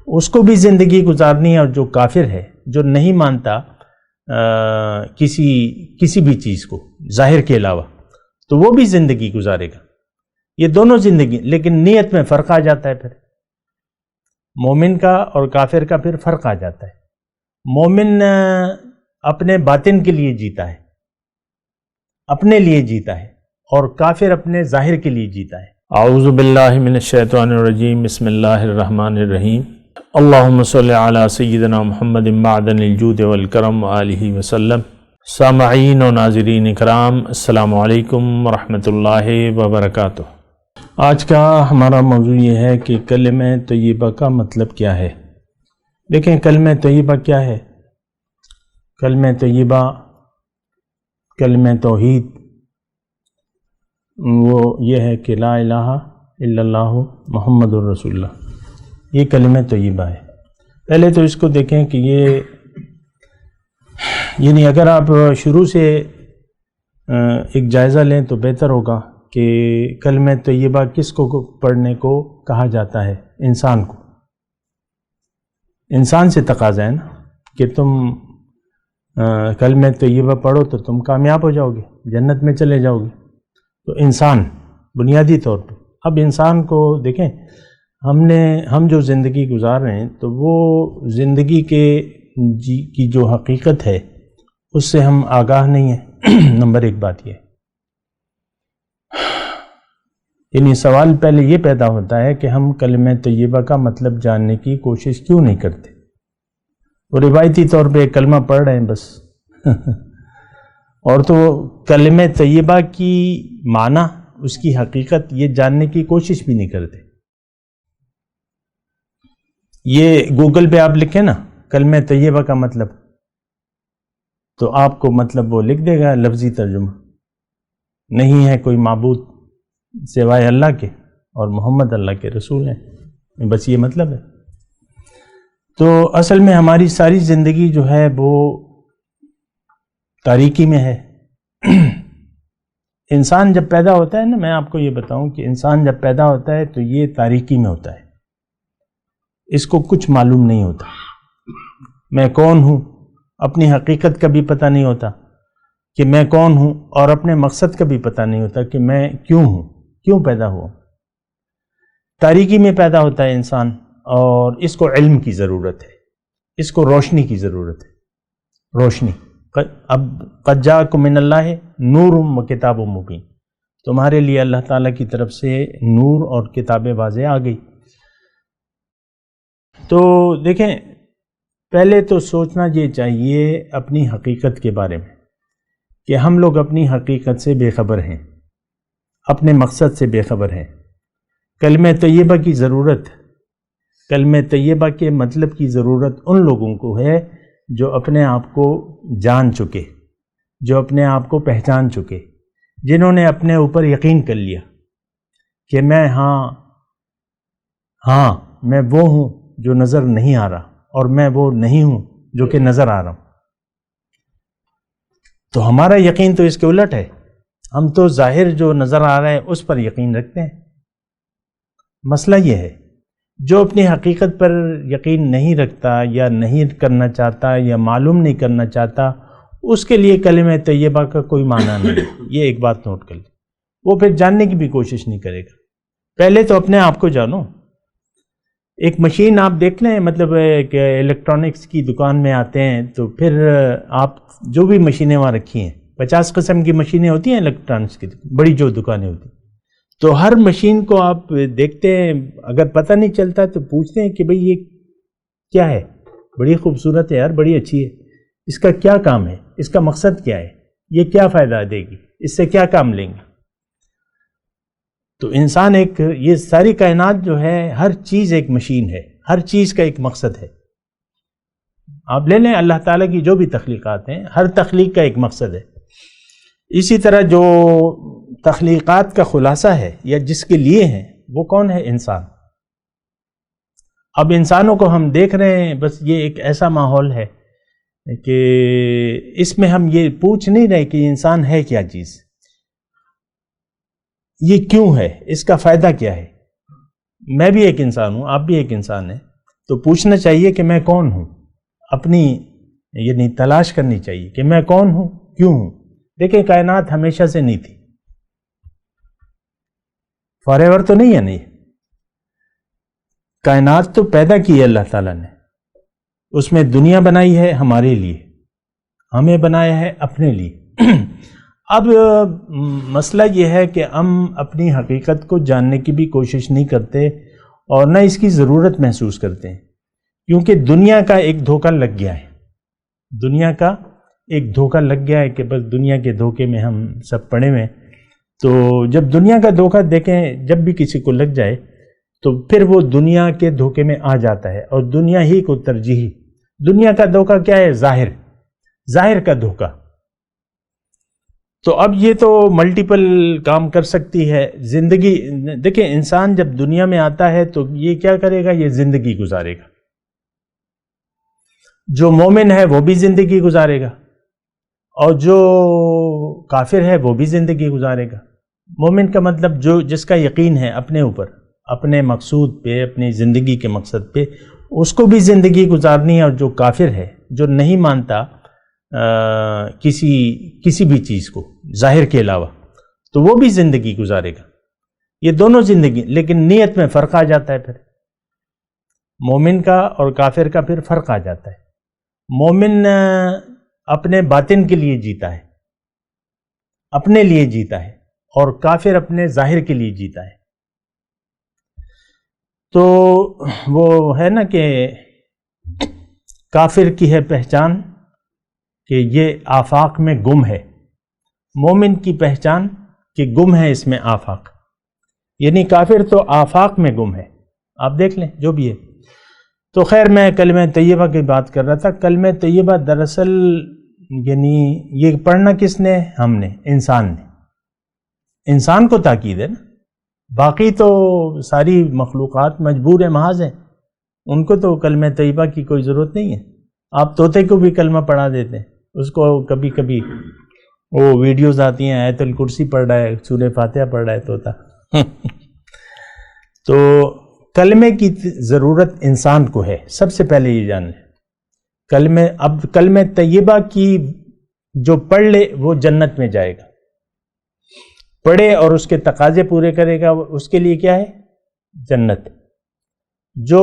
اس کو بھی زندگی گزارنی ہے، اور جو کافر ہے، جو نہیں مانتا کسی بھی چیز کو ظاہر کے علاوہ، تو وہ بھی زندگی گزارے گا. یہ دونوں زندگی، لیکن نیت میں فرق آ جاتا ہے. پھر مومن کا اور کافر کا پھر فرق آ جاتا ہے. مومن اپنے باطن کے لیے جیتا ہے، اپنے لیے جیتا ہے، اور کافر اپنے ظاہر کے لیے جیتا ہے. اعوذ باللہ من الشیطان الرجیم، بسم اللہ الرحمن الرحیم. اللہم صلی علی سیدنا محمد معدن الجود والکرم آلہ وسلم. سامعین و ناظرین اکرام، السلام علیکم ورحمۃ اللہ وبرکاتہ. آج کا ہمارا موضوع یہ ہے کہ کلمہ طیبہ کا مطلب کیا ہے. دیکھیں کلمہ طیبہ کیا ہے. کلمہ طیبہ، کلمہ توحید، وہ یہ ہے کہ لا الہ الا اللہ محمد الرسول اللہ. یہ کلمہ طیبہ ہے. پہلے تو اس کو دیکھیں کہ یہ، یعنی اگر آپ شروع سے ایک جائزہ لیں تو بہتر ہوگا کہ کلمہ طیبہ کس کو پڑھنے کو کہا جاتا ہے. انسان کو. انسان سے تقاضا ہے نا کہ تم کلمہ طیبہ پڑھو تو تم کامیاب ہو جاؤ گے، جنت میں چلے جاؤ گے. تو انسان بنیادی طور پہ، اب انسان کو دیکھیں، ہم جو زندگی گزار رہے ہیں تو وہ زندگی کی جو حقیقت ہے اس سے ہم آگاہ نہیں ہیں. نمبر ایک بات یہ، یعنی سوال پہلے یہ پیدا ہوتا ہے کہ ہم کلمہ طیبہ کا مطلب جاننے کی کوشش کیوں نہیں کرتے. وہ روایتی طور پہ کلمہ پڑھ رہے ہیں بس اور تو کلمہ طیبہ کی معنی، اس کی حقیقت یہ جاننے کی کوشش بھی نہیں کرتے. یہ گوگل پہ آپ لکھیں نا کلمہ طیبہ کا مطلب، تو آپ کو مطلب وہ لکھ دے گا لفظی ترجمہ. نہیں ہے کوئی معبود سوائے اللہ کے، اور محمد اللہ کے رسول ہیں، بس یہ مطلب ہے. تو اصل میں ہماری ساری زندگی جو ہے وہ تاریکی میں ہے. انسان جب پیدا ہوتا ہے نا، میں آپ کو یہ بتاؤں کہ انسان جب پیدا ہوتا ہے تو یہ تاریکی میں ہوتا ہے. اس کو کچھ معلوم نہیں ہوتا. میں کون ہوں، اپنی حقیقت کا بھی پتہ نہیں ہوتا کہ میں کون ہوں، اور اپنے مقصد کا بھی پتہ نہیں ہوتا کہ میں کیوں ہوں، کیوں پیدا ہوا. تاریکی میں پیدا ہوتا ہے انسان، اور اس کو علم کی ضرورت ہے، اس کو روشنی کی ضرورت ہے. روشنی، اب قد جاءکم من اللہ نور و کتاب مبین، تمہارے لیے اللہ تعالیٰ کی طرف سے نور اور کتاب واضح آ گئی. تو دیکھیں، پہلے تو سوچنا یہ چاہیے اپنی حقیقت کے بارے میں کہ ہم لوگ اپنی حقیقت سے بے خبر ہیں، اپنے مقصد سے بے خبر ہیں. کلمہ طیبہ کی ضرورت، کلمہ طیبہ کے مطلب کی ضرورت ان لوگوں کو ہے جو اپنے آپ کو جان چکے، جو اپنے آپ کو پہچان چکے، جنہوں نے اپنے اوپر یقین کر لیا کہ میں میں وہ ہوں جو نظر نہیں آ رہا، اور میں وہ نہیں ہوں جو کہ نظر آ رہا ہوں. تو ہمارا یقین تو اس کے الٹ ہے. ہم تو ظاہر جو نظر آ رہا ہے اس پر یقین رکھتے ہیں. مسئلہ یہ ہے، جو اپنی حقیقت پر یقین نہیں رکھتا، یا نہیں کرنا چاہتا، یا معلوم نہیں کرنا چاہتا، اس کے لیے کلمہ طیبہ کا کوئی معنی نہیں. یہ ایک بات نوٹ کر لیں. وہ پھر جاننے کی بھی کوشش نہیں کرے گا. پہلے تو اپنے آپ کو جانو. ایک مشین آپ دیکھ لیں، مطلب کہ الیکٹرانکس کی دکان میں آتے ہیں تو پھر آپ جو بھی مشینیں وہاں رکھی ہیں، 50 قسم کی مشینیں ہوتی ہیں الیکٹرانکس کی، بڑی جو دکانیں ہوتی ہیں، تو ہر مشین کو آپ دیکھتے ہیں، اگر پتہ نہیں چلتا تو پوچھتے ہیں کہ بھئی یہ کیا ہے؟ بڑی خوبصورت ہے یار، بڑی اچھی ہے، اس کا کیا کام ہے، اس کا مقصد کیا ہے، یہ کیا فائدہ دے گی، اس سے کیا کام لیں گے. تو انسان یہ ساری کائنات جو ہے، ہر چیز ایک مشین ہے، ہر چیز کا ایک مقصد ہے. آپ لے لیں اللہ تعالیٰ کی جو بھی تخلیقات ہیں، ہر تخلیق کا ایک مقصد ہے. اسی طرح جو تخلیقات کا خلاصہ ہے یا جس کے لیے ہیں، وہ کون ہے؟ انسان. اب انسانوں کو ہم دیکھ رہے ہیں، بس یہ ایک ایسا ماحول ہے کہ اس میں ہم یہ پوچھ نہیں رہے کہ انسان ہے کیا چیز، یہ کیوں ہے، اس کا فائدہ کیا ہے. میں بھی ایک انسان ہوں، آپ بھی ایک انسان ہیں. تو پوچھنا چاہیے کہ میں کون ہوں، اپنی یعنی تلاش کرنی چاہیے کہ میں کون ہوں، کیوں ہوں۔ دیکھیں کائنات ہمیشہ سے نہیں تھی، فار ایور تو نہیں ہے، نہیں، کائنات تو پیدا کی ہے اللہ تعالیٰ نے، اس میں دنیا بنائی ہے ہمارے لیے، ہمیں بنایا ہے اپنے لیے۔ اب مسئلہ یہ ہے کہ ہم اپنی حقیقت کو جاننے کی بھی کوشش نہیں کرتے اور نہ اس کی ضرورت محسوس کرتے ہیں، کیونکہ دنیا کا ایک دھوکہ لگ گیا ہے، دنیا کا ایک دھوکہ لگ گیا ہے کہ بس دنیا کے دھوکے میں ہم سب پڑے ہوئے ہیں۔ تو جب دنیا کا دھوکہ دیکھیں، جب بھی کسی کو لگ جائے تو پھر وہ دنیا کے دھوکے میں آ جاتا ہے اور دنیا ہی کو ترجیح۔ دنیا کا دھوکہ کیا ہے؟ ظاہر کا دھوکہ۔ تو اب یہ تو ملٹیپل کام کر سکتی ہے زندگی۔ دیکھیں انسان جب دنیا میں آتا ہے تو یہ کیا کرے گا؟ یہ زندگی گزارے گا۔ جو مومن ہے وہ بھی زندگی گزارے گا اور جو کافر ہے وہ بھی زندگی گزارے گا۔ مومن کا مطلب جس کا یقین ہے اپنے اوپر، اپنے مقصود پہ، اپنی زندگی کے مقصد پہ، اس کو بھی زندگی گزارنی ہے، اور جو کافر ہے، جو نہیں مانتا کسی بھی چیز کو ظاہر کے علاوہ، تو وہ بھی زندگی گزارے گا۔ یہ دونوں زندگی، لیکن نیت میں فرق آ جاتا ہے۔ پھر مومن کا اور کافر کا پھر فرق آ جاتا ہے۔ مومن اپنے باطن کے لیے جیتا ہے، اپنے لیے جیتا ہے، اور کافر اپنے ظاہر کے لیے جیتا ہے۔ تو وہ ہے نا کہ کافر کی ہے پہچان کہ یہ آفاق میں گم ہے، مومن کی پہچان کہ گم ہے اس میں آفاق، یعنی کافر تو آفاق میں گم ہے۔ آپ دیکھ لیں جو بھی ہے۔ تو خیر میں کلمہ طیبہ کی بات کر رہا تھا۔ کلمہ طیبہ دراصل یعنی یہ پڑھنا کس نے؟ ہم نے، انسان نے۔ انسان کو تاکید ہے نا، باقی تو ساری مخلوقات مجبور محاذ ہیں، ان کو تو کلمہ طیبہ کی کوئی ضرورت نہیں ہے۔ آپ طوطے کو بھی کلمہ پڑھا دیتے ہیں، اس کو کبھی کبھی وہ ویڈیوز آتی ہیں، آیت الکرسی پڑھ رہا ہے، سورہ فاتحہ پڑھ رہا ہے طوطا۔ تو کلمے کی ضرورت انسان کو ہے، سب سے پہلے یہ جان لیں۔ اب کلمہ طیبہ کی جو پڑھ لے وہ جنت میں جائے گا، پڑھے اور اس کے تقاضے پورے کرے گا، اس کے لیے کیا ہے؟ جنت۔ جو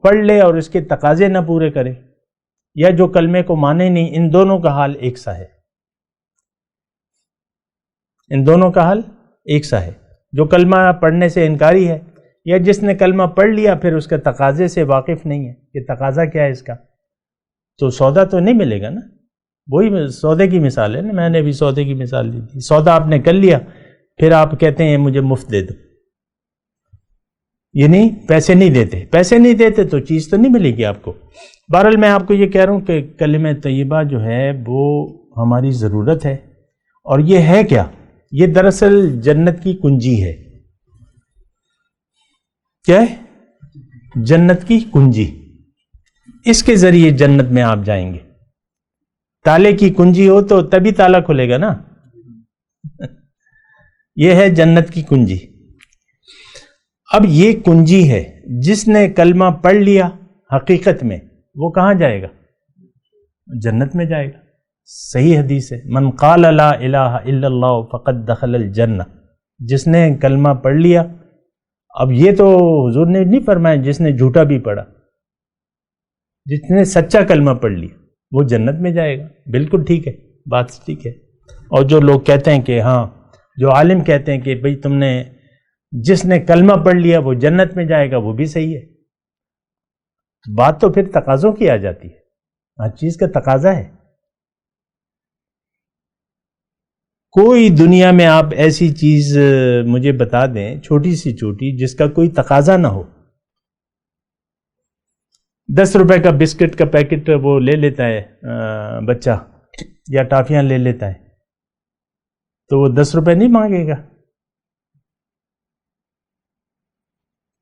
پڑھ لے اور اس کے تقاضے نہ پورے کرے، یا جو کلمے کو مانے نہیں، ان دونوں کا حال ایک سا ہے، ان دونوں کا حال ایک سا ہے۔ جو کلمہ پڑھنے سے انکاری ہے، یا جس نے کلمہ پڑھ لیا پھر اس کے تقاضے سے واقف نہیں ہے کہ تقاضا کیا ہے اس کا، تو سودا تو نہیں ملے گا نا۔ وہی سودے کی مثال ہے نا، میں نے بھی سودے کی مثال دی تھی۔ سودا آپ نے کر لیا، پھر آپ کہتے ہیں مجھے مفت دے دو، یعنی پیسے نہیں دیتے تو چیز تو نہیں ملے گی آپ کو۔ بہرحال میں آپ کو یہ کہہ رہا ہوں کہ کلمہ طیبہ جو ہے وہ ہماری ضرورت ہے، اور یہ ہے کیا؟ یہ دراصل جنت کی کنجی ہے۔ کیا ہے؟ جنت کی کنجی۔ اس کے ذریعے جنت میں آپ جائیں گے۔ تالے کی کنجی ہو تو تبھی تالا کھلے گا نا۔ یہ ہے جنت کی کنجی۔ اب یہ کنجی ہے، جس نے کلمہ پڑھ لیا حقیقت میں وہ کہاں جائے گا؟ جنت میں جائے گا۔ صحیح حدیث ہے، من قال لا الہ الا اللہ فقد دخل الجنہ، جس نے کلمہ پڑھ لیا۔ اب یہ تو حضور نے نہیں فرمایا جس نے جھوٹا بھی پڑھا، جس نے سچا کلمہ پڑھ لیا وہ جنت میں جائے گا۔ بالکل ٹھیک ہے، بات ٹھیک ہے۔ اور جو لوگ کہتے ہیں کہ ہاں، جو عالم کہتے ہیں کہ بھئی تم نے جس نے کلمہ پڑھ لیا وہ جنت میں جائے گا، وہ بھی صحیح ہے۔ بات تو پھر تقاضوں کی آ جاتی ہے، ہر چیز کا تقاضا ہے۔ کوئی دنیا میں آپ ایسی چیز مجھے بتا دیں، چھوٹی سی چھوٹی، جس کا کوئی تقاضا نہ ہو۔ 10 روپے کا بسکٹ کا پیکٹ وہ لے لیتا ہے بچہ، یا ٹافیاں لے لیتا ہے، تو وہ 10 روپے نہیں مانگے گا۔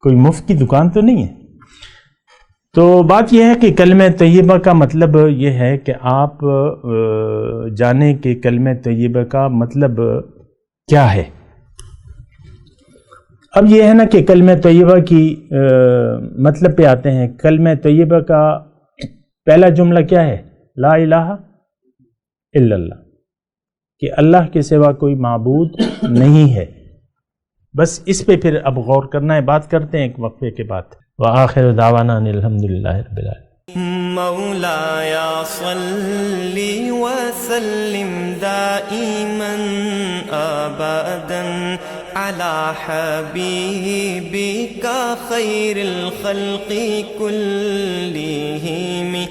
کوئی مفت کی دکان تو نہیں ہے۔ تو بات یہ ہے کہ کلمہ طیبہ کا مطلب یہ ہے کہ آپ جانیں کہ کلمہ طیبہ کا مطلب کیا ہے۔ اب یہ ہے نا کہ کلمہ طیبہ کی مطلب پہ آتے ہیں. کلمہ طیبہ کا پہلا جملہ کیا ہے؟ لا الہ الا اللہ، کہ اللہ کے سوا کوئی معبود نہیں ہے. بس اس پہ پھر اب غور کرنا ہے. بات کرتے ہیں ایک وقفے کے بعد. وآخر دعوانا ان الحمدللہ رب العالمین. مولاي صل وسلم دائما ابدا على حبيبك خير الخلق كلهم